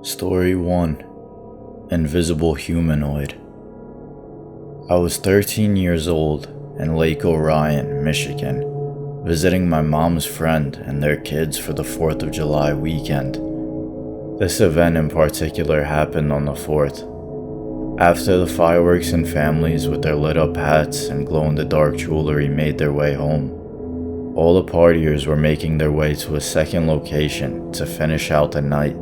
Story 1. Invisible Humanoid. I was 13 years old in Lake Orion, Michigan, visiting my mom's friend and their kids for the 4th of July weekend. This event in particular happened on the 4th. After the fireworks and families with their lit up hats and glow-in-the-dark jewelry made their way home, all the partiers were making their way to a second location to finish out the night.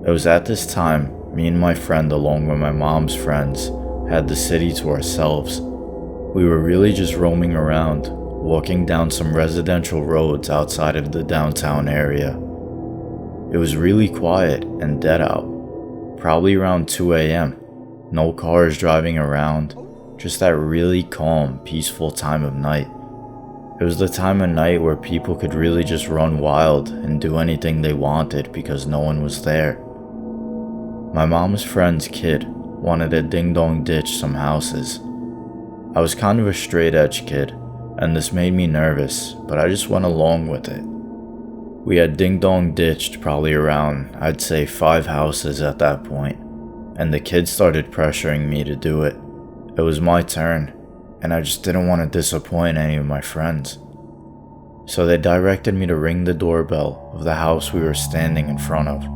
It was at this time, me and my friend along with my mom's friends had the city to ourselves. We were really just roaming around, walking down some residential roads outside of the downtown area. It was really quiet and dead out, probably around 2 a.m. No cars driving around, just that really calm, peaceful time of night. It was the time of night where people could really just run wild and do anything they wanted because no one was there. My mom's friend's kid wanted to ding-dong ditch some houses. I was kind of a straight-edge kid, and this made me nervous, but I just went along with it. We had ding-dong ditched probably around, I'd say 5 houses at that point, and the kids started pressuring me to do it. It was my turn, and I just didn't want to disappoint any of my friends. So they directed me to ring the doorbell of the house we were standing in front of.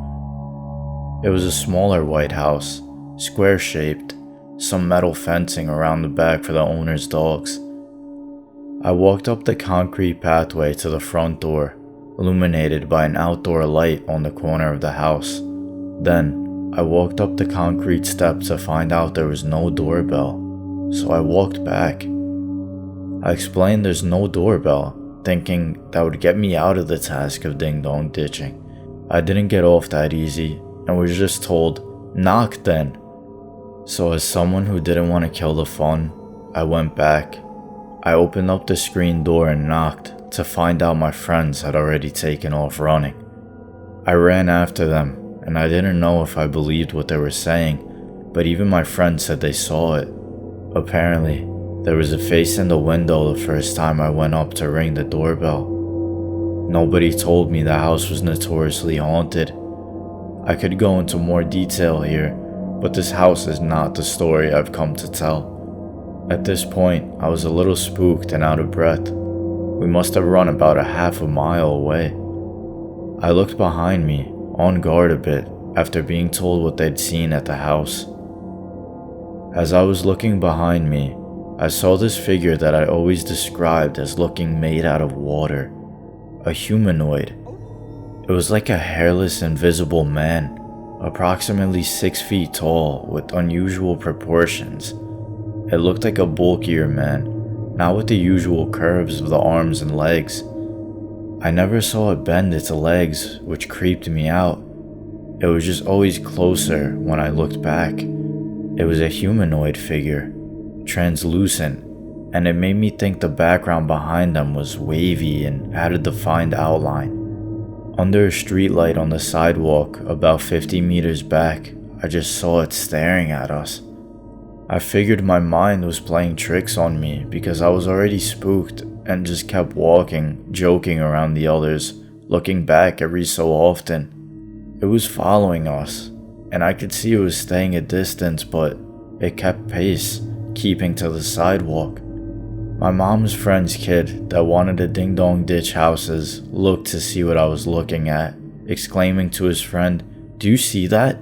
It was a smaller white house, square-shaped, some metal fencing around the back for the owner's dogs. I walked up the concrete pathway to the front door, illuminated by an outdoor light on the corner of the house. Then, I walked up the concrete steps to find out there was no doorbell, so I walked back. I explained there's no doorbell, thinking that would get me out of the task of ding-dong ditching. I didn't get off that easy, and was just told, "Knock then." So as someone who didn't want to kill the fun, I went back. I opened up the screen door and knocked to find out my friends had already taken off running. I ran after them, and I didn't know if I believed what they were saying, but even my friends said they saw it. Apparently, there was a face in the window the first time I went up to ring the doorbell. Nobody told me the house was notoriously haunted. I could go into more detail here, but this house is not the story I've come to tell. At this point, I was a little spooked and out of breath. We must have run about a half a mile away. I looked behind me, on guard a bit, after being told what they'd seen at the house. As I was looking behind me, I saw this figure that I always described as looking made out of water. A humanoid. It was like a hairless, invisible man, approximately 6 feet tall with unusual proportions. It looked like a bulkier man, not with the usual curves of the arms and legs. I never saw it bend its legs, which creeped me out. It was just always closer when I looked back. It was a humanoid figure, translucent, and it made me think the background behind them was wavy and had a defined outline. Under a streetlight on the sidewalk about 50 meters back, I just saw it staring at us. I figured my mind was playing tricks on me because I was already spooked and just kept walking, joking around the others, looking back every so often. It was following us, and I could see it was staying a distance, but it kept pace, keeping to the sidewalk. My mom's friend's kid that wanted to ding-dong ditch houses looked to see what I was looking at, exclaiming to his friend, "Do you see that?"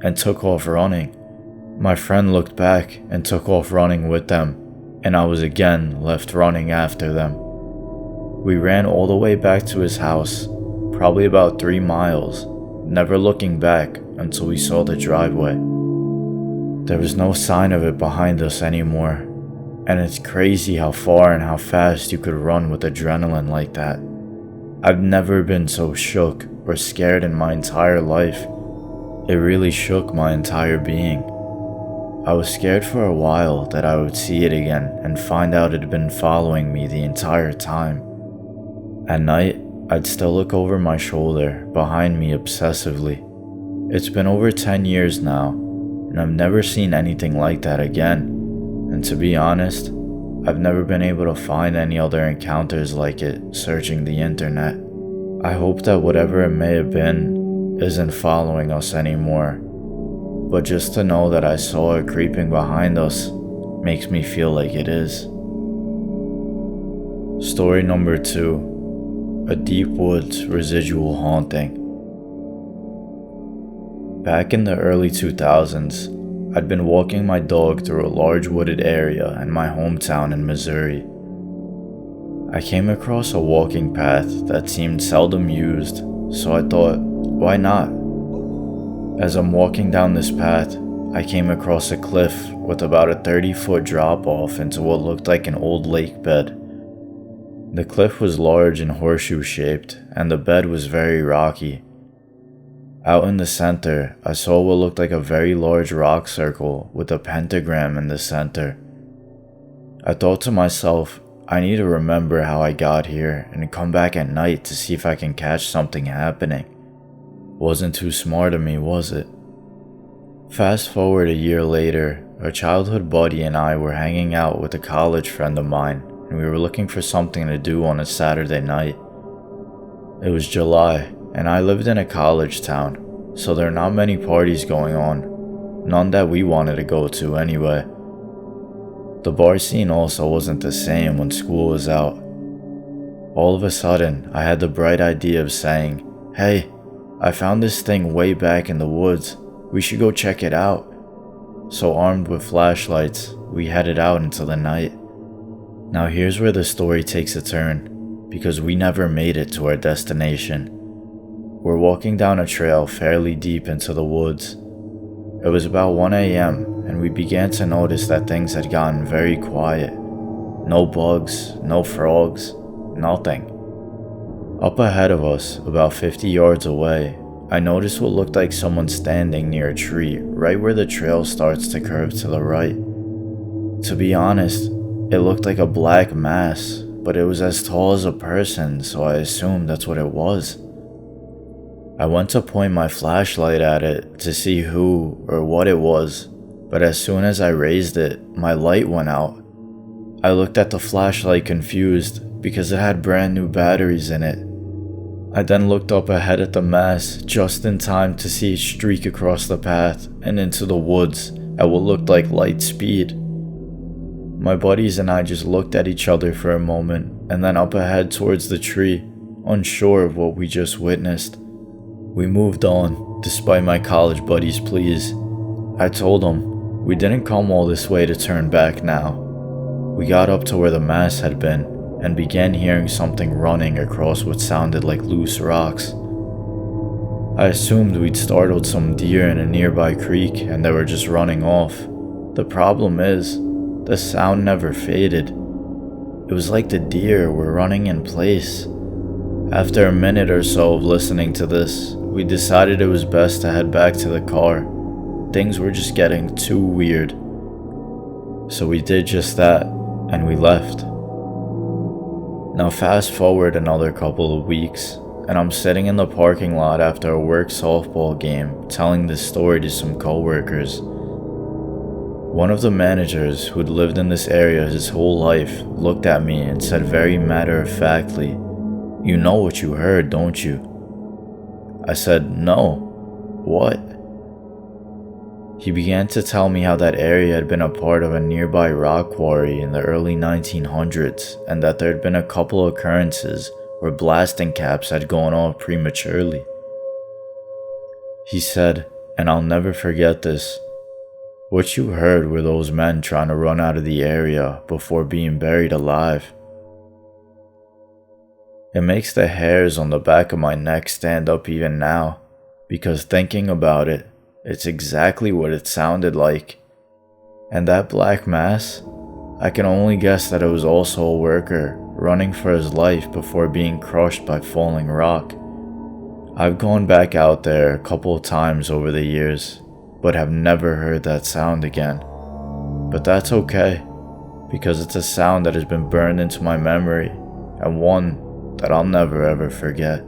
and took off running. My friend looked back and took off running with them, and I was again left running after them. We ran all the way back to his house, probably about 3 miles, never looking back until we saw the driveway. There was no sign of it behind us anymore. And it's crazy how far and how fast you could run with adrenaline like that. I've never been so shook or scared in my entire life. It really shook my entire being. I was scared for a while that I would see it again and find out it had been following me the entire time. At night, I'd still look over my shoulder behind me obsessively. It's been over 10 years now, and I've never seen anything like that again. And to be honest, I've never been able to find any other encounters like it searching the internet. I hope that whatever it may have been, isn't following us anymore, but just to know that I saw it creeping behind us makes me feel like it is. Story number 2, a deep woods residual haunting. Back in the early 2000s, I'd been walking my dog through a large wooded area in my hometown in Missouri. I came across a walking path that seemed seldom used, so I thought, why not? As I'm walking down this path, I came across a cliff with about a 30-foot drop off into what looked like an old lake bed. The cliff was large and horseshoe shaped, and the bed was very rocky. Out in the center, I saw what looked like a very large rock circle with a pentagram in the center. I thought to myself, I need to remember how I got here and come back at night to see if I can catch something happening. Wasn't too smart of me, was it? Fast forward a year later, a childhood buddy and I were hanging out with a college friend of mine, and we were looking for something to do on a Saturday night. It was July, and I lived in a college town, so there are not many parties going on, none that we wanted to go to anyway. The bar scene also wasn't the same when school was out. All of a sudden, I had the bright idea of saying, "Hey, I found this thing way back in the woods, we should go check it out." So armed with flashlights, we headed out into the night. Now here's where the story takes a turn, because we never made it to our destination. We're walking down a trail fairly deep into the woods. It was about 1 a.m. and we began to notice that things had gotten very quiet. No bugs, no frogs, nothing. Up ahead of us, about 50 yards away, I noticed what looked like someone standing near a tree right where the trail starts to curve to the right. To be honest, it looked like a black mass, but it was as tall as a person, so I assumed that's what it was. I went to point my flashlight at it to see who or what it was, but as soon as I raised it, my light went out. I looked at the flashlight confused because it had brand new batteries in it. I then looked up ahead at the mass just in time to see it streak across the path and into the woods at what looked like light speed. My buddies and I just looked at each other for a moment and then up ahead towards the tree, unsure of what we just witnessed. We moved on, despite my college buddies' pleas. I told them, we didn't come all this way to turn back now. We got up to where the mass had been, and began hearing something running across what sounded like loose rocks. I assumed we'd startled some deer in a nearby creek and they were just running off. The problem is, the sound never faded. It was like the deer were running in place. After a minute or so of listening to this, we decided it was best to head back to the car. Things were just getting too weird. So we did just that, and we left. Now fast forward another couple of weeks, and I'm sitting in the parking lot after a work softball game telling this story to some coworkers. One of the managers who'd lived in this area his whole life looked at me and said very matter-of-factly, "You know what you heard, don't you?" I said, "No. What?" He began to tell me how that area had been a part of a nearby rock quarry in the early 1900s and that there had been a couple occurrences where blasting caps had gone off prematurely. He said, and I'll never forget this, "What you heard were those men trying to run out of the area before being buried alive." It makes the hairs on the back of my neck stand up even now, because thinking about it, it's exactly what it sounded like. And that black mass, I can only guess that it was also a worker running for his life before being crushed by falling rock. I've gone back out there a couple of times over the years, but have never heard that sound again. But that's okay, because it's a sound that has been burned into my memory, and one that I'll never ever forget.